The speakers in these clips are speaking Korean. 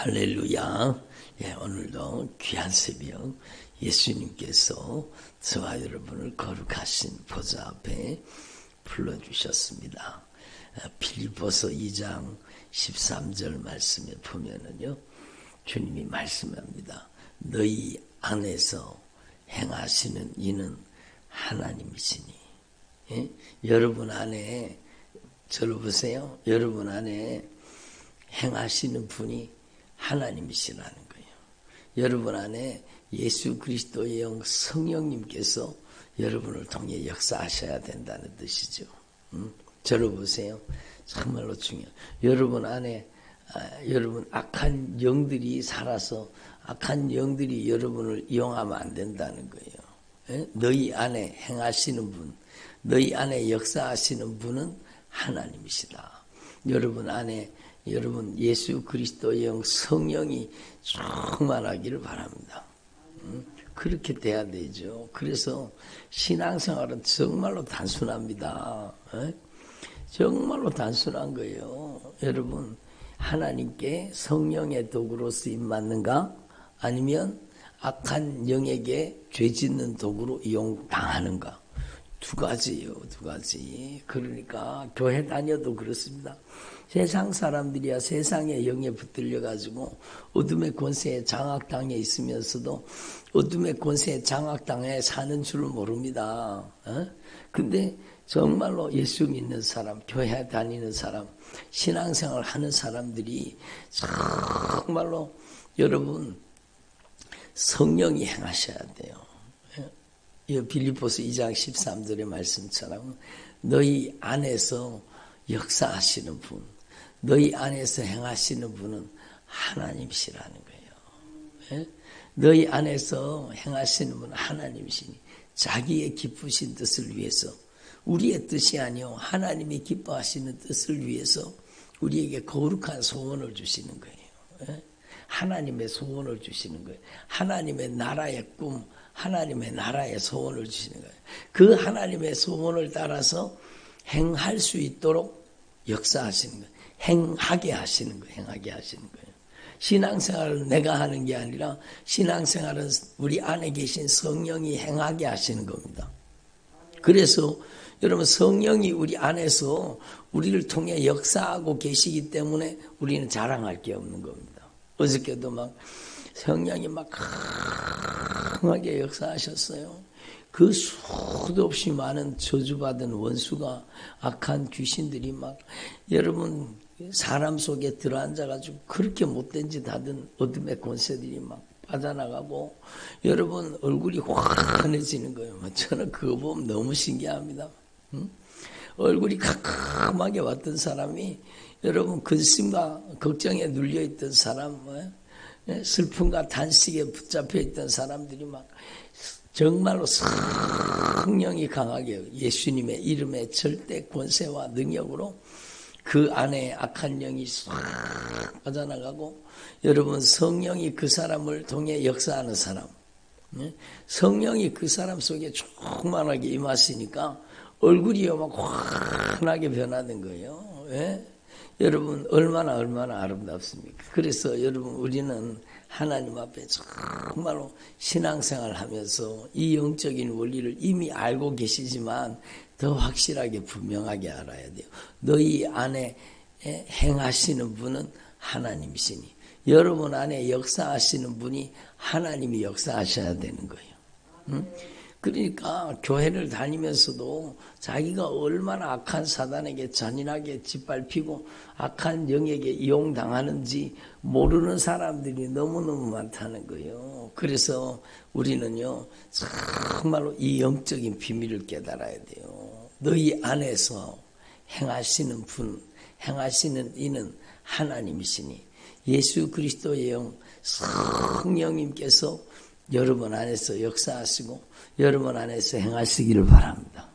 할렐루야. 예, 오늘도 귀한 새벽 예수님께서 저와 여러분을 거룩하신 보좌 앞에 불러주셨습니다. 빌립보서 2장 13절 말씀에 보면은요, 주님이 말씀합니다. 너희 안에서 행하시는 이는 하나님이시니. 예? 여러분 안에, 저를 보세요. 여러분 안에 행하시는 분이 하나님이시라는 거예요. 여러분 안에 예수 그리스도의 영 성령님께서 여러분을 통해 역사하셔야 된다는 뜻이죠. 저를 보세요. 정말로 중요해요. 여러분 안에 여러분 악한 영들이 살아서 악한 영들이 여러분을 이용하면 안 된다는 거예요. 예? 너희 안에 행하시는 분, 너희 안에 역사하시는 분은 하나님이시다. 여러분 안에 여러분 예수 그리스도의 영 성령이 충만하기를 바랍니다. 그렇게 돼야 되죠. 그래서 신앙생활은 정말로 단순합니다. 정말로 단순한 거예요. 여러분 하나님께 성령의 도구로 쓰임받는가? 아니면 악한 영에게 죄짓는 도구로 이용당하는가? 두 가지예요. 두 가지. 그러니까 교회 다녀도 그렇습니다. 세상 사람들이야 세상의 영에 붙들려가지고 어둠의 권세에 장악당해 있으면서도 어둠의 권세에 장악당해 사는 줄을 모릅니다. 근데 정말로 예수 믿는 사람, 교회 다니는 사람, 신앙생활 하는 사람들이 정말로 여러분 성령이 행하셔야 돼요. 빌립보서 2장 13절의 말씀처럼 너희 안에서 역사하시는 분, 너희 안에서 행하시는 분은 하나님이시라는 거예요. 너희 안에서 행하시는 분은 하나님이시니 자기의 기쁘신 뜻을 위해서 우리의 뜻이 아니요 하나님이 기뻐하시는 뜻을 위해서 우리에게 거룩한 소원을 주시는 거예요. 하나님의 소원을 주시는 거예요. 하나님의 나라의 꿈, 하나님의 나라의 소원을 주시는 거예요. 그 하나님의 소원을 따라서 행할 수 있도록 역사하시는 거예요. 행하게 하시는 거예요. 행하게 하시는 거예요. 신앙생활을 내가 하는 게 아니라 신앙생활은 우리 안에 계신 성령이 행하게 하시는 겁니다. 그래서 여러분 성령이 우리 안에서 우리를 통해 역사하고 계시기 때문에 우리는 자랑할 게 없는 겁니다. 어저께도 막 성령이 막 강하게 역사하셨어요. 그 수도 없이 많은 저주받은 원수가 악한 귀신들이 막 여러분 사람 속에 들어앉아가지고 그렇게 못된 짓 하던 어둠의 권세들이 막 빠져나가고 여러분 얼굴이 환해지는 거예요. 저는 그거 보면 너무 신기합니다. 얼굴이 캄캄하게 왔던 사람이 여러분 근심과 걱정에 눌려있던 사람, 슬픔과 단식에 붙잡혀 있던 사람들이 막 정말로 성령이 강하게 예수님의 이름의 절대 권세와 능력으로 그 안에 악한 영이 싹 빠져나가고 여러분 성령이 그 사람을 통해 역사하는 사람, 성령이 그 사람 속에 충만하게 임하시니까 얼굴이 막 환하게 변하는 거예요. 여러분 얼마나 아름답습니까? 그래서 여러분 우리는 하나님 앞에 정말로 신앙생활 하면서 이 영적인 원리를 이미 알고 계시지만 더 확실하게 분명하게 알아야 돼요. 너희 안에 행하시는 분은 하나님이시니 여러분 안에 역사하시는 분이 하나님이 역사하셔야 되는 거예요. 그러니까 교회를 다니면서도 자기가 얼마나 악한 사단에게 잔인하게 짓밟히고 악한 영에게 이용당하는지 모르는 사람들이 너무너무 많다는 거예요. 그래서 우리는요 정말로 이 영적인 비밀을 깨달아야 돼요. 너희 안에서 행하시는 분, 행하시는 이는 하나님이시니 예수 그리스도의 영 성령님께서 여러분 안에서 역사하시고 여러분 안에서 행하시기를 바랍니다.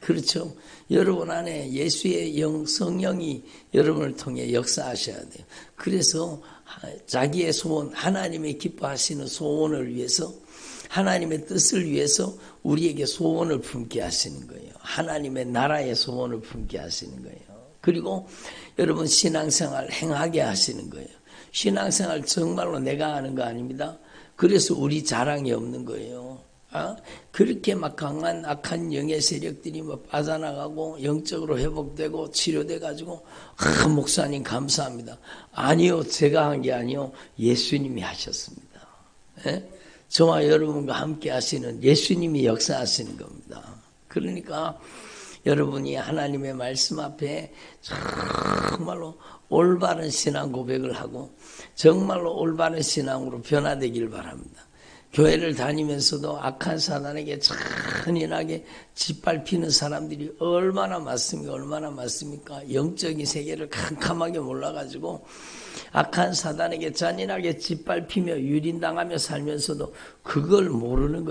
그렇죠? 여러분 안에 예수의 영 성령이 여러분을 통해 역사하셔야 돼요. 그래서 자기의 소원, 하나님이 기뻐하시는 소원을 위해서 하나님의 뜻을 위해서 우리에게 소원을 품게 하시는 거예요. 하나님의 나라의 소원을 품게 하시는 거예요. 그리고 여러분 신앙생활 행하게 하시는 거예요. 신앙생활 정말로 내가 하는 거 아닙니다. 그래서 우리 자랑이 없는 거예요. 그렇게 막 강한 악한 영의 세력들이 뭐 빠져나가고 영적으로 회복되고 치료돼가지고 목사님 감사합니다. 아니요, 제가 한 게 아니요, 예수님이 하셨습니다. 저와 여러분과 함께 하시는 예수님이 역사하시는 겁니다. 그러니까 여러분이 하나님의 말씀 앞에 정말로 올바른 신앙 고백을 하고 정말로 올바른 신앙으로 변화되길 바랍니다. 교회를 다니면서도 악한 사단에게 잔인하게 짓밟히는 사람들이 얼마나 많습니까? 영적인 세계를 캄캄하게 몰라가지고 악한 사단에게 잔인하게 짓밟히며 유린당하며 살면서도 그걸 모르는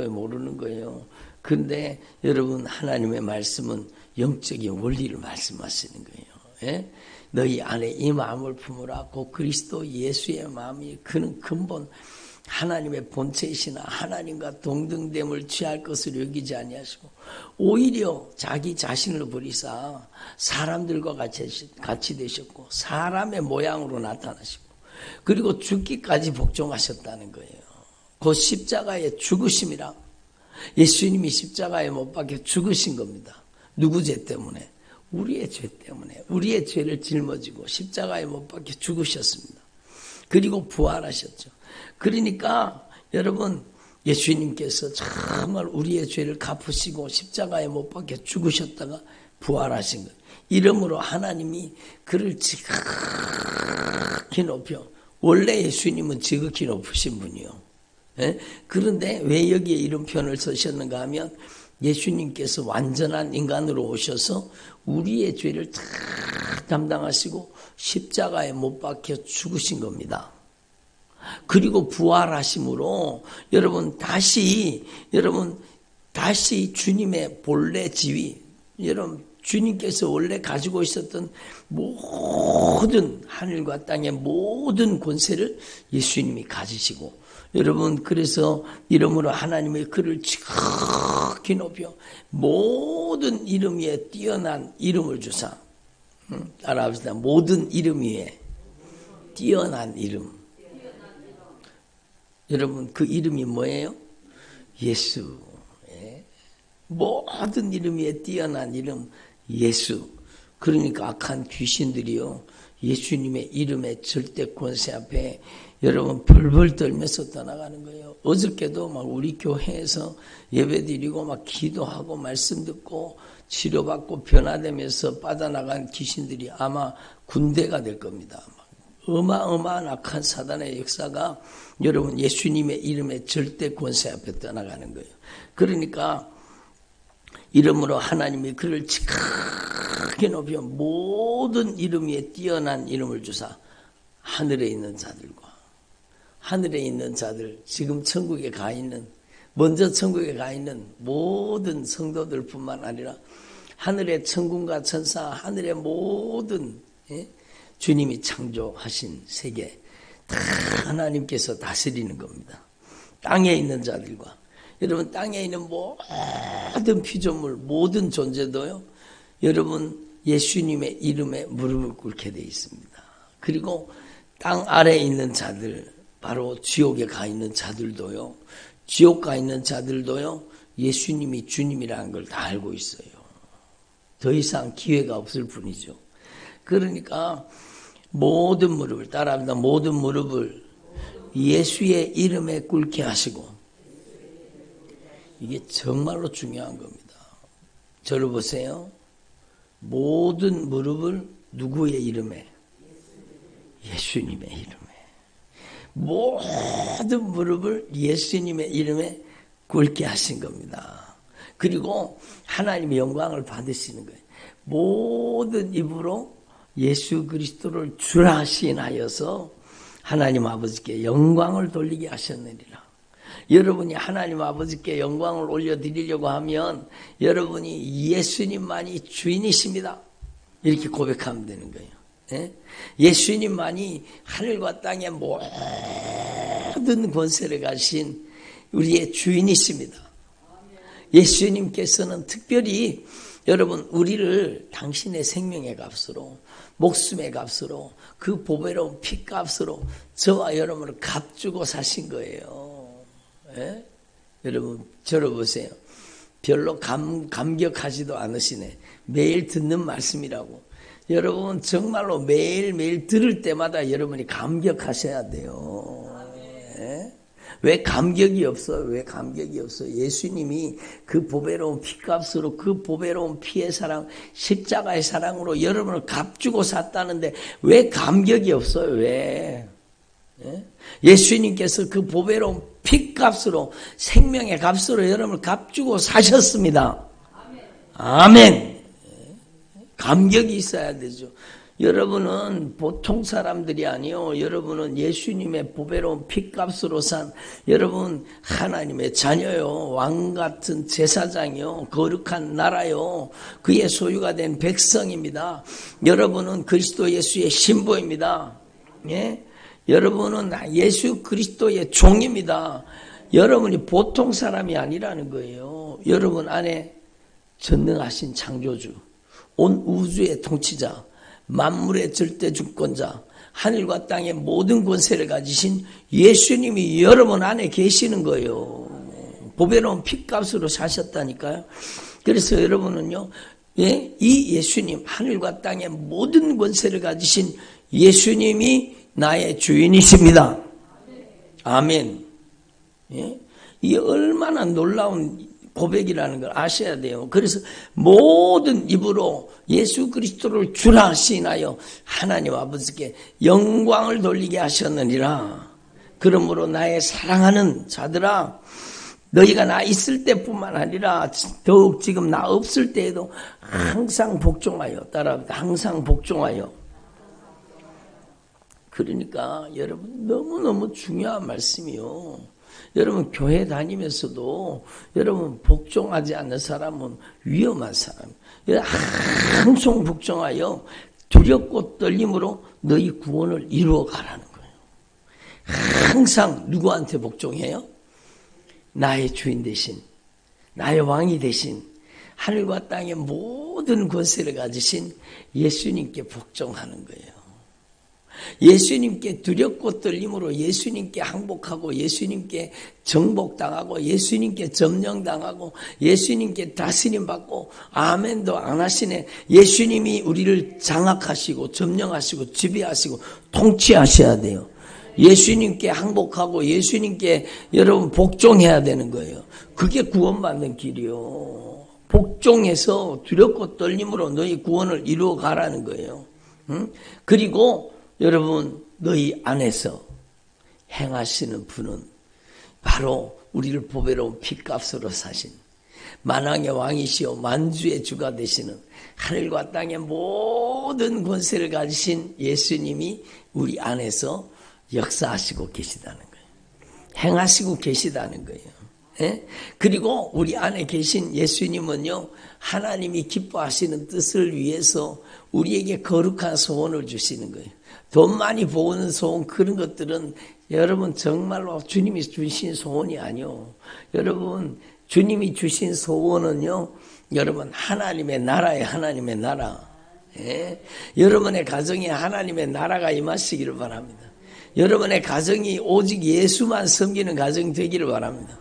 거예요. 근데 여러분, 하나님의 말씀은 영적인 원리를 말씀하시는 거예요. 너희 안에 이 마음을 품으라. 곧 그리스도 예수의 마음이, 그는 근본 하나님의 본체이시나 하나님과 동등됨을 취할 것을 여기지 아니하시고 오히려 자기 자신을 버리사 사람들과 같이 되셨고 사람의 모양으로 나타나시고 그리고 죽기까지 복종하셨다는 거예요. 그 십자가의 죽으심이라, 예수님이 십자가에 못 박혀 죽으신 겁니다. 누구 죄 때문에? 우리의 죄 때문에. 우리의 죄를 짊어지고 십자가에 못 박혀 죽으셨습니다. 그리고 부활하셨죠. 그러니까 여러분, 예수님께서 정말 우리의 죄를 갚으시고 십자가에 못 박혀 죽으셨다가 부활하신 거예요. 이러므로 하나님이 그를 지극히 높여, 원래 예수님은 지극히 높으신 분이요. 그런데 왜 여기에 이런 표현을 쓰셨는가 하면 예수님께서 완전한 인간으로 오셔서 우리의 죄를 다 담당하시고 십자가에 못 박혀 죽으신 겁니다. 그리고 부활하심으로 여러분 다시 주님의 본래 지위, 여러분 주님께서 원래 가지고 있었던 모든 하늘과 땅의 모든 권세를 예수님이 가지시고, 여러분 그래서 이름으로 하나님의 그를 지극히 높여 모든 이름 위에 뛰어난 이름을 주사, 따라합시다. 모든 이름 위에 뛰어난 이름. 여러분 그 이름이 뭐예요? 예수. 모든 이름 위에 뛰어난 이름 예수. 그러니까 악한 귀신들이요, 예수님의 이름의 절대 권세 앞에 여러분 벌벌 떨면서 떠나가는 거예요. 어저께도 막 우리 교회에서 예배드리고 막 기도하고 말씀 듣고 치료받고 변화되면서 빠져나간 귀신들이 아마 군대가 될 겁니다. 어마어마한 악한 사단의 역사가 여러분 예수님의 이름의 절대 권세 앞에 떠나가는 거예요. 그러니까 이름으로 하나님이 그를 지극히 높여 모든 이름 위에 뛰어난 이름을 주사 하늘에 있는 자들, 지금 천국에 가 있는, 먼저 천국에 가 있는 모든 성도들뿐만 아니라 하늘의 천군과 천사, 하늘의 모든 주님이 창조하신 세계 다 하나님께서 다스리는 겁니다. 땅에 있는 자들과 여러분 땅에 있는 모든 피조물, 모든 존재도요, 여러분 예수님의 이름에 무릎을 꿇게 되어 있습니다. 그리고 땅 아래에 있는 자들, 바로 지옥에 가 있는 자들도요, 지옥 가 있는 자들도요, 예수님이 주님이라는 걸 다 알고 있어요. 더 이상 기회가 없을 뿐이죠. 그러니까 모든 무릎을, 따라합니다. 모든 무릎을 예수의 이름에 꿇게 하시고, 이게 정말로 중요한 겁니다. 저를 보세요. 모든 무릎을 누구의 이름에? 예수님의 이름에. 모든 무릎을 예수님의 이름에 꿇게 하신 겁니다. 그리고 하나님의 영광을 받으시는 거예요. 모든 입으로 예수 그리스도를 주라 시인하여서 하나님 아버지께 영광을 돌리게 하셨느니라. 여러분이 하나님 아버지께 영광을 올려드리려고 하면 여러분이 예수님만이 주인이십니다, 이렇게 고백하면 되는 거예요. 예수님만이 하늘과 땅의 모든 권세를 가신 우리의 주인이십니다. 예수님께서는 특별히 여러분 우리를 당신의 생명의 값으로 목숨의 값으로 그 보배로운 피값으로 저와 여러분을 값주고 사신 거예요. 예? 여러분 저를 보세요. 별로 감격하지도 않으시네. 매일 듣는 말씀이라고. 여러분 정말로 매일매일 들을 때마다 여러분이 감격하셔야 돼요. 예? 왜 감격이 없어요? 왜 감격이 없어요? 예수님이 그 보배로운 피값으로 그 보배로운 피의 사랑, 십자가의 사랑으로 여러분을 값주고 샀다는데 왜 감격이 없어요? 왜? 예? 예수님께서 그 보배로운 피값으로 생명의 값으로 여러분을 값주고 사셨습니다. 아멘. 감격이 있어야 되죠. 여러분은 보통 사람들이 아니요. 여러분은 예수님의 보배로운 피값으로 산 여러분 하나님의 자녀요. 왕같은 제사장이요. 거룩한 나라요. 그의 소유가 된 백성입니다. 여러분은 그리스도 예수의 신부입니다. 예? 여러분은 예수 그리스도의 종입니다. 여러분이 보통 사람이 아니라는 거예요. 여러분 안에 전능하신 창조주, 온 우주의 통치자, 만물의 절대 주권자, 하늘과 땅의 모든 권세를 가지신 예수님이 여러분 안에 계시는 거예요. 보배로운 피값으로 사셨다니까요. 그래서 여러분은요, 예? 이 예수님, 하늘과 땅의 모든 권세를 가지신 예수님이 나의 주인이십니다. 아멘. 예? 이게 얼마나 놀라운 고백이라는 걸 아셔야 돼요. 그래서 모든 입으로 예수 그리스도를 주라 하시나요 하나님 아버지께 영광을 돌리게 하셨느니라. 그러므로 나의 사랑하는 자들아, 너희가 나 있을 때뿐만 아니라 더욱 지금 나 없을 때에도 항상 복종하여, 따라합니다. 항상 복종하여. 그러니까 여러분 너무너무 중요한 말씀이요. 여러분 교회 다니면서도 여러분 복종하지 않는 사람은 위험한 사람. 항상 복종하여 두렵고 떨림으로 너희 구원을 이루어 가라는 거예요. 항상 누구한테 복종해요? 나의 주인 대신, 나의 왕이 대신, 하늘과 땅의 모든 권세를 가지신 예수님께 복종하는 거예요. 예수님께 두렵고 떨림으로 예수님께 항복하고 예수님께 정복당하고 예수님께 점령당하고 예수님께 다스림 받고 아멘도 안 하시네. 예수님이 우리를 장악하시고 점령하시고 지배하시고 통치하셔야 돼요. 예수님께 항복하고 예수님께 여러분 복종해야 되는 거예요. 그게 구원받는 길이요. 복종해서 두렵고 떨림으로 너희 구원을 이루어 가라는 거예요. 그리고 여러분 너희 안에서 행하시는 분은 바로 우리를 보배로운 피값으로 사신 만왕의 왕이시오 만주의 주가 되시는 하늘과 땅의 모든 권세를 가지신 예수님이 우리 안에서 역사하시고 계시다는 거예요. 행하시고 계시다는 거예요. 예? 그리고 우리 안에 계신 예수님은요, 하나님이 기뻐하시는 뜻을 위해서 우리에게 거룩한 소원을 주시는 거예요. 돈 많이 모으는 소원, 그런 것들은 여러분 정말로 주님이 주신 소원이 아니요. 여러분 주님이 주신 소원은요, 여러분 하나님의 나라에 하나님의 나라. 예? 여러분의 가정에 하나님의 나라가 임하시기를 바랍니다. 여러분의 가정이 오직 예수만 섬기는 가정이 되기를 바랍니다.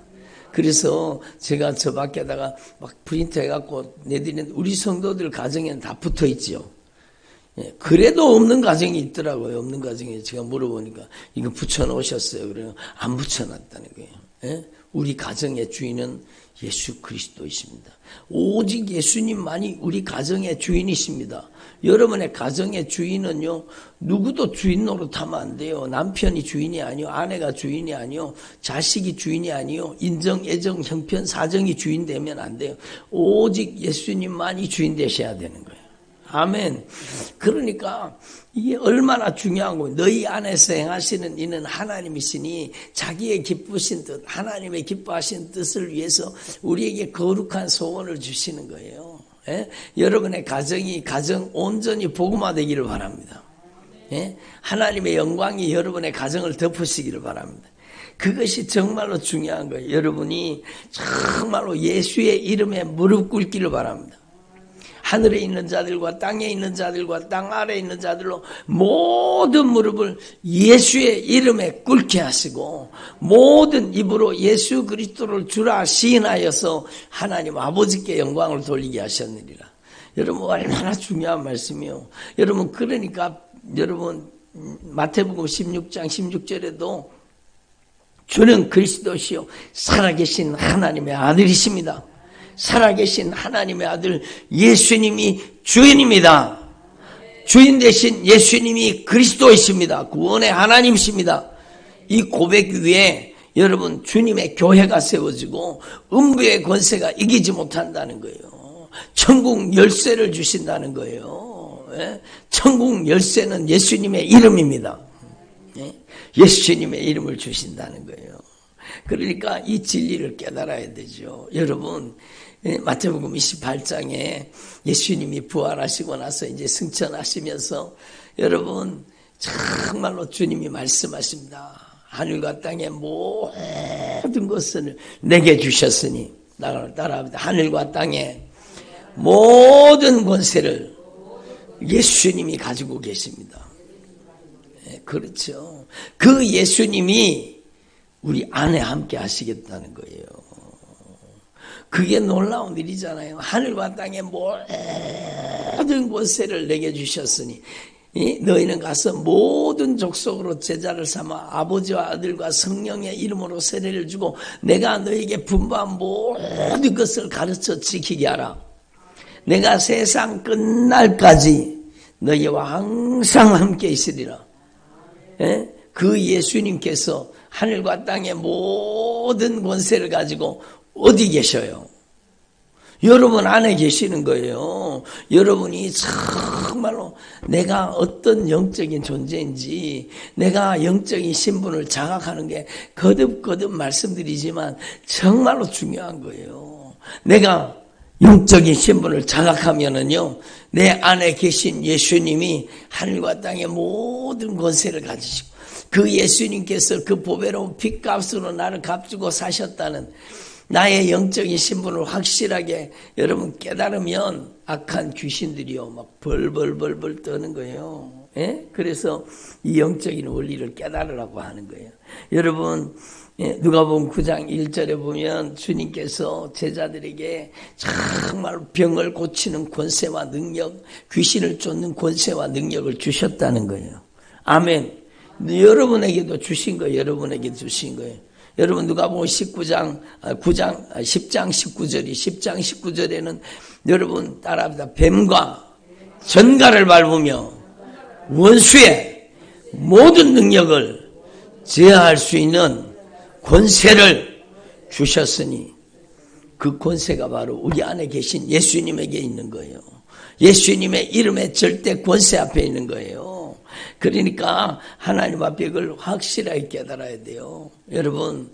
그래서 제가 저 밖에다가 막 프린터 해갖고 내드리는 우리 성도들 가정에는 다 붙어 있지요. 예, 그래도 없는 가정이 있더라고요. 없는 가정에 제가 물어보니까 이거 붙여놓으셨어요. 그래요. 안 붙여놨다는 거예요. 예? 우리 가정의 주인은 예수 그리스도이십니다. 오직 예수님만이 우리 가정의 주인이십니다. 여러분의 가정의 주인은요, 누구도 주인 노릇하면 안 돼요. 남편이 주인이 아니요, 아내가 주인이 아니요, 자식이 주인이 아니요, 인정, 애정, 형편, 사정이 주인 되면 안 돼요. 오직 예수님만이 주인 되셔야 되는 거예요. 아멘. 그러니까 이게 얼마나 중요한 거예요. 너희 안에서 행하시는 이는 하나님이시니 자기의 기쁘신 뜻, 하나님의 기뻐하신 뜻을 위해서 우리에게 거룩한 소원을 주시는 거예요. 예? 여러분의 가정이 가정 온전히 복음화되기를 바랍니다. 예? 하나님의 영광이 여러분의 가정을 덮으시기를 바랍니다. 그것이 정말로 중요한 거예요. 여러분이 정말로 예수의 이름에 무릎 꿇기를 바랍니다. 하늘에 있는 자들과 땅에 있는 자들과 땅 아래에 있는 자들로 모든 무릎을 예수의 이름에 꿇게 하시고 모든 입으로 예수 그리스도를 주라 시인하여서 하나님 아버지께 영광을 돌리게 하셨느니라. 여러분 얼마나 중요한 말씀이요. 여러분 그러니까 여러분 마태복음 16장 16절에도 주는 그리스도시요 살아계신 하나님의 아들이십니다. 살아계신 하나님의 아들 예수님이 주인입니다. 주인 되신 예수님이 그리스도이십니다. 구원의 하나님이십니다. 이 고백 위에 여러분 주님의 교회가 세워지고 음부의 권세가 이기지 못한다는 거예요. 천국 열쇠를 주신다는 거예요. 천국 열쇠는 예수님의 이름입니다. 예수님의 이름을 주신다는 거예요. 그러니까 이 진리를 깨달아야 되죠. 여러분 마태복음 28장에 예수님이 부활하시고 나서 이제 승천하시면서 여러분 정말로 주님이 말씀하십니다. 하늘과 땅의 모든 것을 내게 주셨으니 따라합니다. 하늘과 땅의 모든 권세를 예수님이 가지고 계십니다. 그렇죠. 그 예수님이 우리 안에 함께 하시겠다는 거예요. 그게 놀라운 일이잖아요. 하늘과 땅의 모든 권세를 내게 주셨으니 너희는 가서 모든 족속으로 제자를 삼아 아버지와 아들과 성령의 이름으로 세례를 주고 내가 너희에게 분부한 모든 것을 가르쳐 지키게 하라. 내가 세상 끝날까지 너희와 항상 함께 있으리라. 그 예수님께서 하늘과 땅의 모든 권세를 가지고 어디 계셔요? 여러분 안에 계시는 거예요. 여러분이 정말로 내가 어떤 영적인 존재인지 내가 영적인 신분을 장악하는 게 거듭거듭 말씀드리지만 정말로 중요한 거예요. 내가 영적인 신분을 장악하면은요, 내 안에 계신 예수님이 하늘과 땅의 모든 권세를 가지시고 그 예수님께서 그 보배로운 핏값으로 나를 값주고 사셨다는 나의 영적인 신분을 확실하게 여러분 깨달으면 악한 귀신들이요 막 벌벌벌벌 떠는 거예요. 그래서 이 영적인 원리를 깨달으라고 하는 거예요. 여러분 누가복음 9장 1절에 보면 주님께서 제자들에게 정말 병을 고치는 권세와 능력, 귀신을 쫓는 권세와 능력을 주셨다는 거예요. 아멘. 여러분에게도 주신 거예요. 여러분에게 주신 거예요. 여러분 누가복음 10장 19절에는 여러분 따라합니다. 뱀과 전갈을 밟으며 원수의 모든 능력을 제어할 수 있는 권세를 주셨으니 그 권세가 바로 우리 안에 계신 예수님에게 있는 거예요. 예수님의 이름의 절대 권세 앞에 있는 거예요. 그러니까 하나님 앞에 그걸 확실하게 깨달아야 돼요. 여러분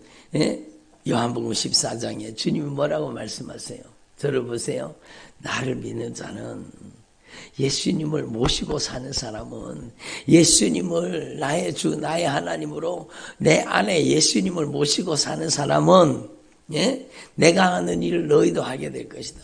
요한복음 14장에 주님이 뭐라고 말씀하세요? 들어보세요. 나를 믿는 자는 예수님을 모시고 사는 사람은 예수님을 나의 주 나의 하나님으로 내 안에 예수님을 모시고 사는 사람은 내가 하는 일을 너희도 하게 될 것이다.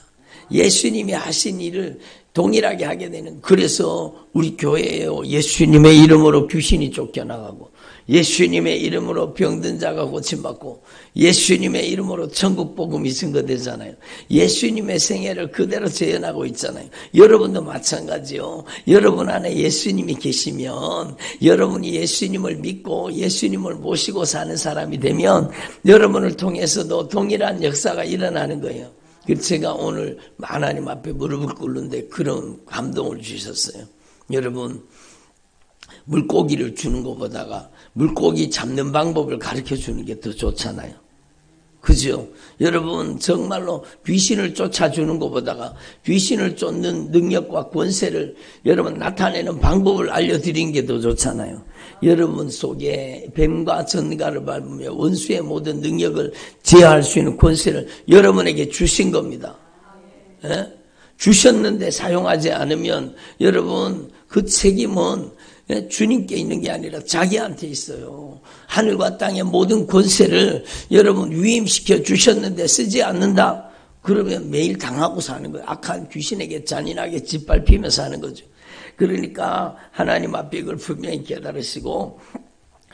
예수님이 하신 일을 동일하게 하게 되는. 그래서 우리 교회에요 예수님의 이름으로 귀신이 쫓겨나가고 예수님의 이름으로 병든 자가 고침받고 예수님의 이름으로 천국 복음이 증거되잖아요. 예수님의 생애를 그대로 재현하고 있잖아요. 여러분도 마찬가지요. 여러분 안에 예수님이 계시면 여러분이 예수님을 믿고 예수님을 모시고 사는 사람이 되면 여러분을 통해서도 동일한 역사가 일어나는 거예요. 그래서 제가 오늘 하나님 앞에 무릎을 꿇는데 그런 감동을 주셨어요. 여러분 물고기를 주는 것보다가 물고기 잡는 방법을 가르쳐 주는 게 더 좋잖아요. 그죠? 여러분 정말로 귀신을 쫓아주는 것보다가 귀신을 쫓는 능력과 권세를 여러분 나타내는 방법을 알려드리는 게 더 좋잖아요. 여러분 속에 뱀과 전갈을 밟으며 원수의 모든 능력을 제어할 수 있는 권세를 여러분에게 주신 겁니다. 주셨는데 사용하지 않으면 여러분 그 책임은 주님께 있는 게 아니라 자기한테 있어요. 하늘과 땅의 모든 권세를 여러분 위임시켜 주셨는데 쓰지 않는다? 그러면 매일 당하고 사는 거예요. 악한 귀신에게 잔인하게 짓밟히며 사는 거죠. 그러니까 하나님 앞에 이걸 분명히 깨달으시고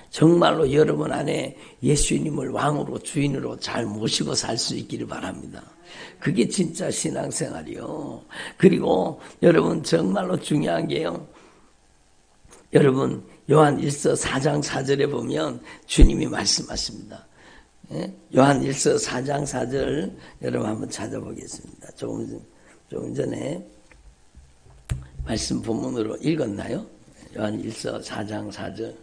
정말로 여러분 안에 예수님을 왕으로 주인으로 잘 모시고 살 수 있기를 바랍니다. 그게 진짜 신앙생활이요. 그리고 여러분 정말로 중요한 게요. 여러분 요한 1서 4장 4절에 보면 주님이 말씀하십니다. 요한 1서 4장 4절 여러분 한번 찾아보겠습니다. 조금 전에 말씀 본문으로 읽었나요? 요한 1서 4장 4절.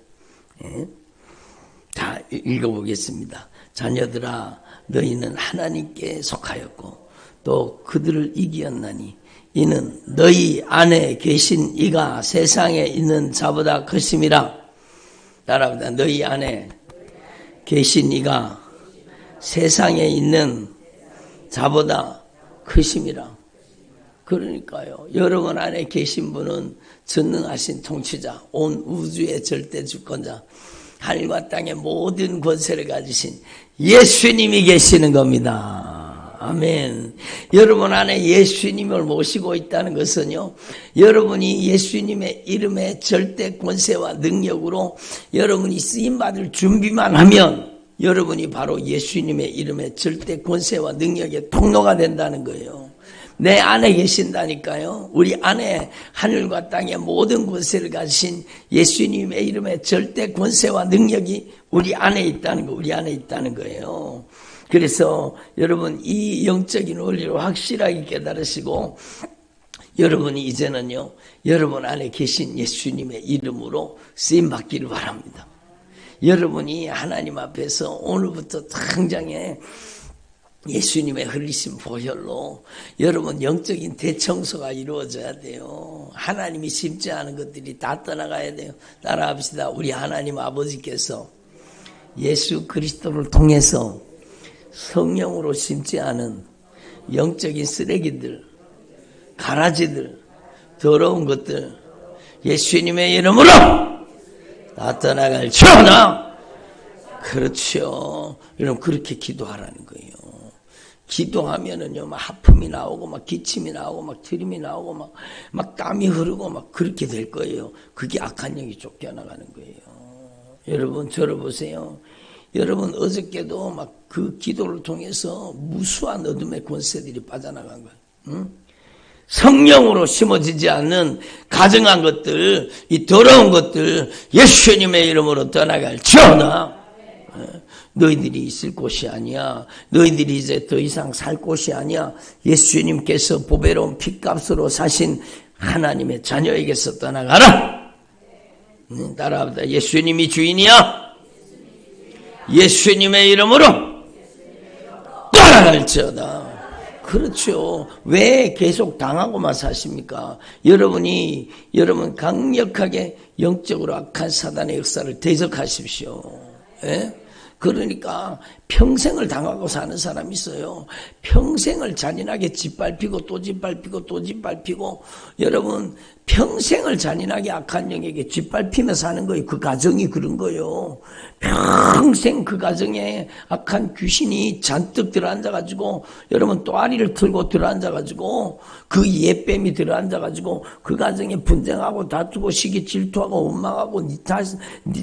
자, 읽어보겠습니다. 자녀들아, 너희는 하나님께 속하였고 또 그들을 이기었나니 이는 너희 안에 계신 이가 세상에 있는 자보다 크심이라. 따라합니다. 너희 안에 계신 이가 세상에 있는 자보다 크심이라. 그러니까요. 여러분 안에 계신 분은 전능하신 통치자, 온 우주의 절대 주권자, 하늘과 땅의 모든 권세를 가지신 예수님이 계시는 겁니다. 아멘. 여러분 안에 예수님을 모시고 있다는 것은요, 여러분이 예수님의 이름의 절대 권세와 능력으로 여러분이 쓰임받을 준비만 하면 여러분이 바로 예수님의 이름의 절대 권세와 능력의 통로가 된다는 거예요. 내 안에 계신다니까요. 우리 안에 하늘과 땅의 모든 권세를 가지신 예수님의 이름의 절대 권세와 능력이 우리 안에 있다는 거, 우리 안에 있다는 거예요. 그래서 여러분 이 영적인 원리를 확실하게 깨달으시고 여러분이 이제는요, 여러분 안에 계신 예수님의 이름으로 쓰임받기를 바랍니다. 여러분이 하나님 앞에서 오늘부터 당장에 예수님의 흘리신 보혈로 여러분 영적인 대청소가 이루어져야 돼요. 하나님이 심지 않은 것들이 다 떠나가야 돼요. 따라합시다. 우리 하나님 아버지께서 예수 그리스도를 통해서 성령으로 심지 않은 영적인 쓰레기들, 가라지들, 더러운 것들 예수님의 이름으로 다 떠나갈지어다. 그렇죠. 여러분 그렇게 기도하라는 거예요. 기도하면은요, 막 하품이 나오고, 막 기침이 나오고, 막 트림이 나오고, 막 땀이 흐르고, 막 그렇게 될 거예요. 그게 악한 영이 쫓겨나가는 거예요. 여러분, 들어보세요. 여러분, 어저께도 막 그 기도를 통해서 무수한 어둠의 권세들이 빠져나간 거예요. 응? 성령으로 심어지지 않는 가증한 것들, 이 더러운 것들, 예수님의 이름으로 떠나갈지어다. 너희들이 있을 곳이 아니야. 너희들이 이제 더 이상 살 곳이 아니야. 예수님께서 보배로운 핏값으로 사신 하나님의 자녀에게서 떠나가라. 따라합니다. 예수님이 주인이야. 예수님의 이름으로 떠나갈지어다. 그렇죠. 왜 계속 당하고만 사십니까? 여러분 강력하게 영적으로 악한 사단의 역사를 대적하십시오. 예? 그러니까 평생을 당하고 사는 사람이 있어요. 평생을 잔인하게 짓밟히고 또 짓밟히고 또 짓밟히고 여러분 평생을 잔인하게 악한 영에게 짓밟히며 사는 거예요. 그 가정이 그런 거예요. 평생 그 가정에 악한 귀신이 잔뜩 들어앉아가지고 여러분 또아리를 틀고 들어앉아가지고 그 예뱀이 들어앉아가지고 그 가정에 분쟁하고 다투고 시기 질투하고 원망하고 니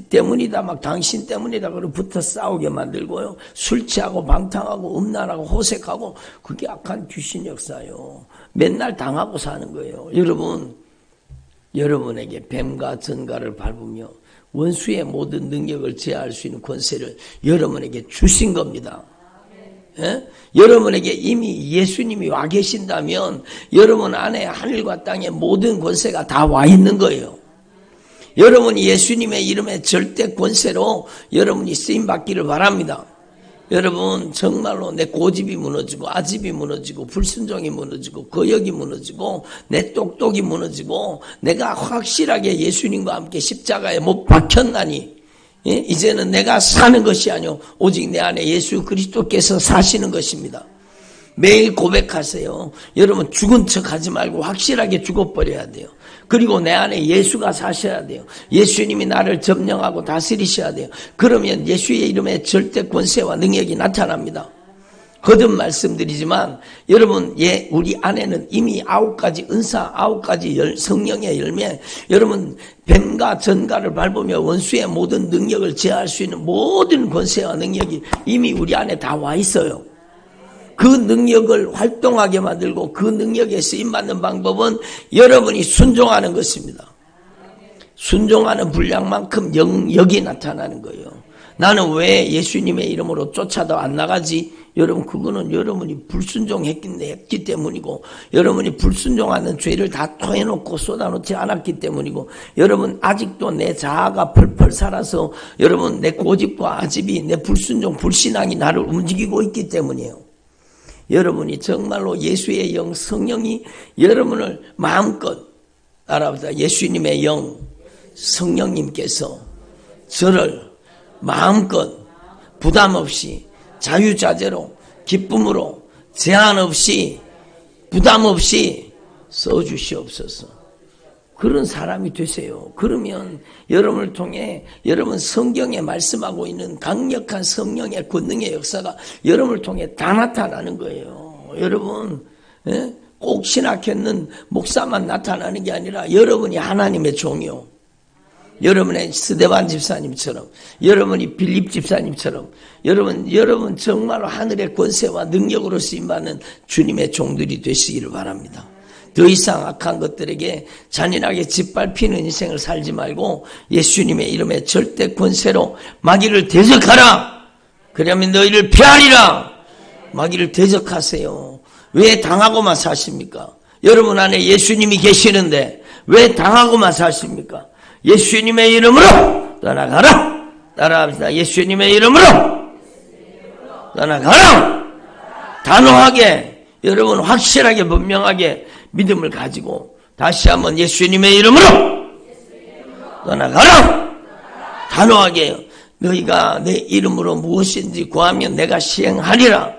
때문이다 막 당신 때문이다 그러고 붙어 싸우게 만들고요. 술 취하고 방탕하고 음란하고 호색하고 그게 악한 귀신 역사예요. 맨날 당하고 사는 거예요. 여러분에게 뱀과 전갈을 밟으며 원수의 모든 능력을 제어할 수 있는 권세를 여러분에게 주신 겁니다. 예? 여러분에게 이미 예수님이 와 계신다면 여러분 안에 하늘과 땅의 모든 권세가 다 와 있는 거예요. 여러분이 예수님의 이름의 절대 권세로 여러분이 쓰임받기를 바랍니다. 여러분 정말로 내 고집이 무너지고 아집이 무너지고 불순종이 무너지고 거역이 무너지고 내 똑똑이 무너지고 내가 확실하게 예수님과 함께 십자가에 못 박혔나니 이제는 내가 사는 것이 아니오 오직 내 안에 예수 그리스도께서 사시는 것입니다. 매일 고백하세요. 여러분 죽은 척 하지 말고 확실하게 죽어버려야 돼요. 그리고 내 안에 예수가 사셔야 돼요. 예수님이 나를 점령하고 다스리셔야 돼요. 그러면 예수의 이름에 절대 권세와 능력이 나타납니다. 거듭 말씀드리지만 여러분, 우리 안에는 이미 9가지 은사, 9가지 성령의 열매, 여러분 뱀과 전갈을 밟으며 원수의 모든 능력을 제어할 수 있는 모든 권세와 능력이 이미 우리 안에 다 와 있어요. 그 능력을 활동하게 만들고 그 능력에 쓰임받는 방법은 여러분이 순종하는 것입니다. 순종하는 분량만큼 영역이 나타나는 거예요. 나는 왜 예수님의 이름으로 쫓아도 안 나가지? 여러분, 그거는 여러분이 불순종했기 때문이고, 여러분이 불순종하는 죄를 다 토해놓고 쏟아놓지 않았기 때문이고, 여러분 아직도 내 자아가 펄펄 살아서 여러분 내 고집과 아집이, 내 불순종 불신앙이 나를 움직이고 있기 때문이에요. 여러분이 정말로 예수의 영, 성령이 여러분을 마음껏 알아보자. 예수님의 영, 성령님께서 저를 마음껏 부담 없이 자유자재로 기쁨으로 제한 없이 부담 없이 써주시옵소서. 그런 사람이 되세요. 그러면 여러분을 통해 여러분 성경에 말씀하고 있는 강력한 성령의 권능의 역사가 여러분을 통해 다 나타나는 거예요. 여러분 꼭 신학했는 목사만 나타나는 게 아니라 여러분이 하나님의 종이요, 여러분의 스데반 집사님처럼, 여러분이 빌립 집사님처럼, 여러분 정말로 하늘의 권세와 능력으로 쓰임받는 주님의 종들이 되시기를 바랍니다. 더 이상 악한 것들에게 잔인하게 짓밟히는 인생을 살지 말고 예수님의 이름에 절대 권세로 마귀를 대적하라. 그러면 너희를 피하리라. 마귀를 대적하세요. 왜 당하고만 사십니까? 여러분 안에 예수님이 계시는데 왜 당하고만 사십니까? 예수님의 이름으로 떠나가라. 따라합시다. 예수님의 이름으로 떠나가라. 단호하게, 여러분 확실하게 분명하게 믿음을 가지고 다시 한번 예수님의 이름으로 떠나가라. 단호하게 너희가 내 이름으로 무엇인지 구하면 내가 시행하리라.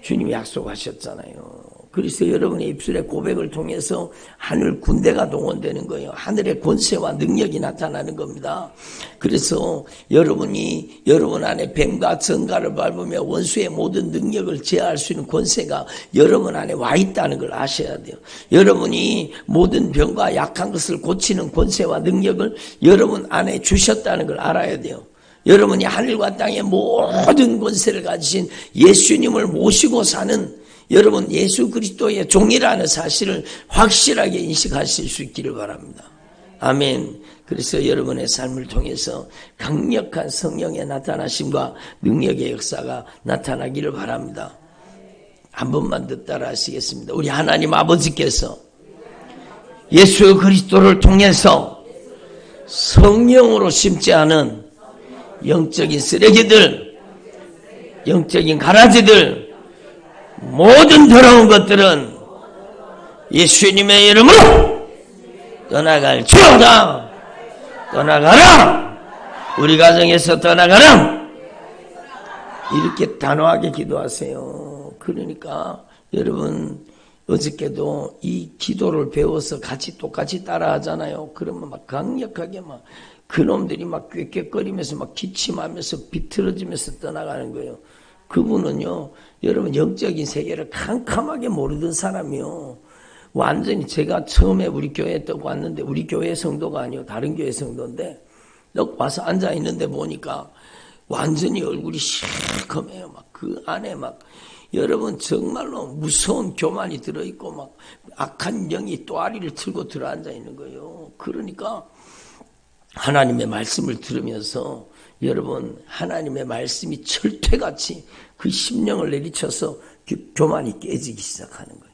주님이 약속하셨잖아요. 그래서 여러분의 입술의 고백을 통해서 하늘 군대가 동원되는 거예요. 하늘의 권세와 능력이 나타나는 겁니다. 그래서 여러분이 여러분 안에 뱀과 전갈을 밟으며 원수의 모든 능력을 제어할 수 있는 권세가 여러분 안에 와 있다는 걸 아셔야 돼요. 여러분이 모든 병과 약한 것을 고치는 권세와 능력을 여러분 안에 주셨다는 걸 알아야 돼요. 여러분이 하늘과 땅의 모든 권세를 가지신 예수님을 모시고 사는 여러분 예수 그리스도의 종이라는 사실을 확실하게 인식하실 수 있기를 바랍니다. 아멘. 그래서 여러분의 삶을 통해서 강력한 성령의 나타나심과 능력의 역사가 나타나기를 바랍니다. 한 번만 더 따라 하시겠습니다. 우리 하나님 아버지께서 예수 그리스도를 통해서 성령으로 심지 않은 영적인 쓰레기들, 영적인 가라지들, 모든 더러운 것들은 예수님의 이름으로 떠나갈지어다. 떠나가라. 우리 가정에서 떠나가라. 이렇게 단호하게 기도하세요. 그러니까 여러분 어저께도 이 기도를 배워서 똑같이 따라 하잖아요. 그러면 막 강력하게 막 그놈들이 막 꾀꾀거리면서 막 기침하면서 비틀어지면서 떠나가는 거예요. 그분은요, 여러분 영적인 세계를 캄캄하게 모르던 사람이요. 완전히 제가 처음에 우리 교회에 떡 왔는데 우리 교회 성도가 아니요, 다른 교회 성도인데 떡 와서 앉아 있는데 보니까 완전히 얼굴이 시커매요. 막 그 안에 막 여러분 정말로 무서운 교만이 들어있고 막 악한 영이 또아리를 틀고 들어앉아 있는 거예요. 그러니까 하나님의 말씀을 들으면서 여러분 하나님의 말씀이 철퇴같이 그 심령을 내리쳐서 교만이 깨지기 시작하는 거예요.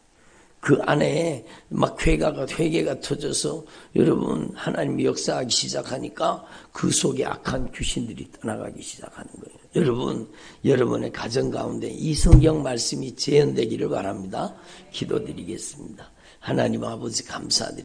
그 안에 막 회개가 터져서 여러분 하나님이 역사하기 시작하니까 그 속에 악한 귀신들이 떠나가기 시작하는 거예요. 여러분, 여러분의 가정 가운데 이 성경 말씀이 재현되기를 바랍니다. 기도드리겠습니다. 하나님 아버지 감사드립니다.